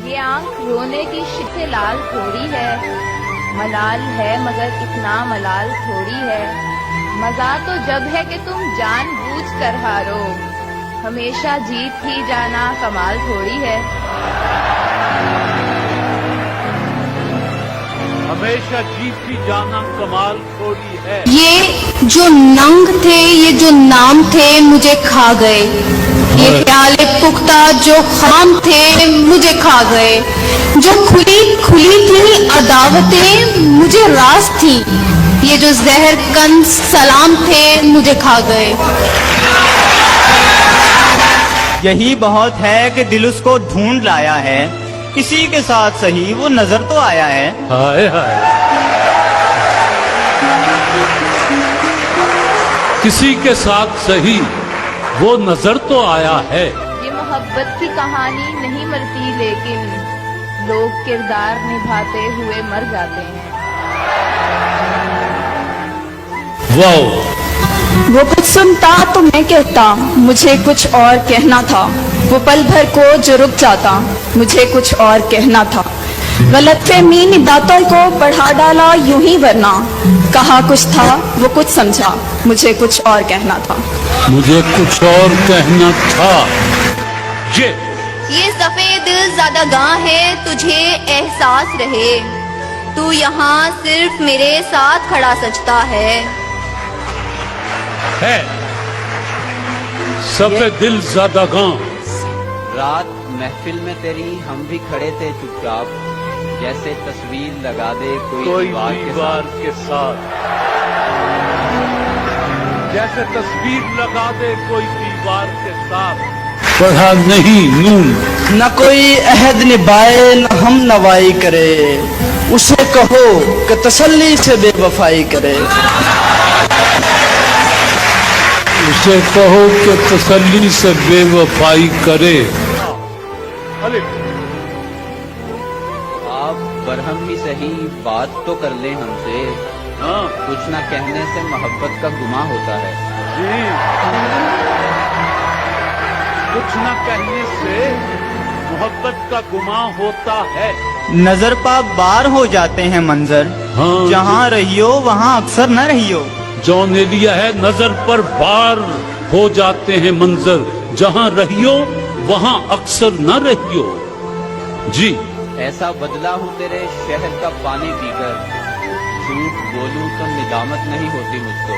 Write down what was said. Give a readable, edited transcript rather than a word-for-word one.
ये आंख रोने की शिथे लाल थोड़ी है, मलाल है मगर इतना मलाल थोड़ी है। मजा तो जब है कि तुम जानबूझ कर हारो, हमेशा जीत ही जाना कमाल थोड़ी है। हमेशा जीत ही जाना कमाल थोड़ी है। ये जो नंग थे, ये जो नाम थे, मुझे खा गए। ये ख्याले पुख्ता जो खाम थे, मुझे खा गए। जो खुली खुली थी अदावतें, मुझे रास थी। ये जो जहर कंद सलाम थे, मुझे खा गए। यही बहुत है कि दिल उसको ढूंढ लाया है, किसी के साथ सही वो नजर तो आया है। हाय हाय, किसी के साथ सही वो नजर तो आया है। ये मोहब्बत की कहानी नहीं मरती, लेकिन लोग किरदार निभाते हुए मर जाते हैं। वाह, वो कुछ सुनता तो मैं कहता, मुझे कुछ और कहना था। वो पल भर को जो रुक जाता, मुझे कुछ और कहना था। गलतफहमी ने बातों को बढ़ा डाला यूं ही, वरना कहा कुछ था वो कुछ समझा, मुझे कुछ और कहना था। मुझे कुछ और कहना था। ये सफेद दिल ज़्यादा गां है, तुझे एहसास रहे। तू यहाँ सिर्फ मेरे साथ खड़ा सजता है। सफेद दिल ज़्यादा गां। रात महफिल में तेरी हम भी खड़े थे चुपचाप, जैसे तस्वीर लगा दे कोई दीवार के साथ। जैसे तस्वीर लगा दे कोई दीवार के साथ। पढ़ा नहीं नून। न कोई अहद निभाए न हम नवाई करे, उसे कहो कि तसल्ली से बेवफाई करे। उसे कहो कि तसल्ली से बेवफाई करे। आप बरहम ही सही बात तो कर ले हमसे, कुछ न कहने से मोहब्बत का गुमा होता है। जी, कुछ न कहने से मोहब्बत का गुमा होता है। नजर पा बार हो जाते हैं मंजर, जहाँ रहियो वहाँ अक्सर न रहियो। जो ने लिया है नजर पर बार हो जाते हैं मंजर, जहाँ रहियो वहाँ अक्सर न रहियो। जी, ऐसा बदला हूँ तेरे शहर का पानी पीकर, झूठ बोलूं तो निदामत नहीं होती मुझको।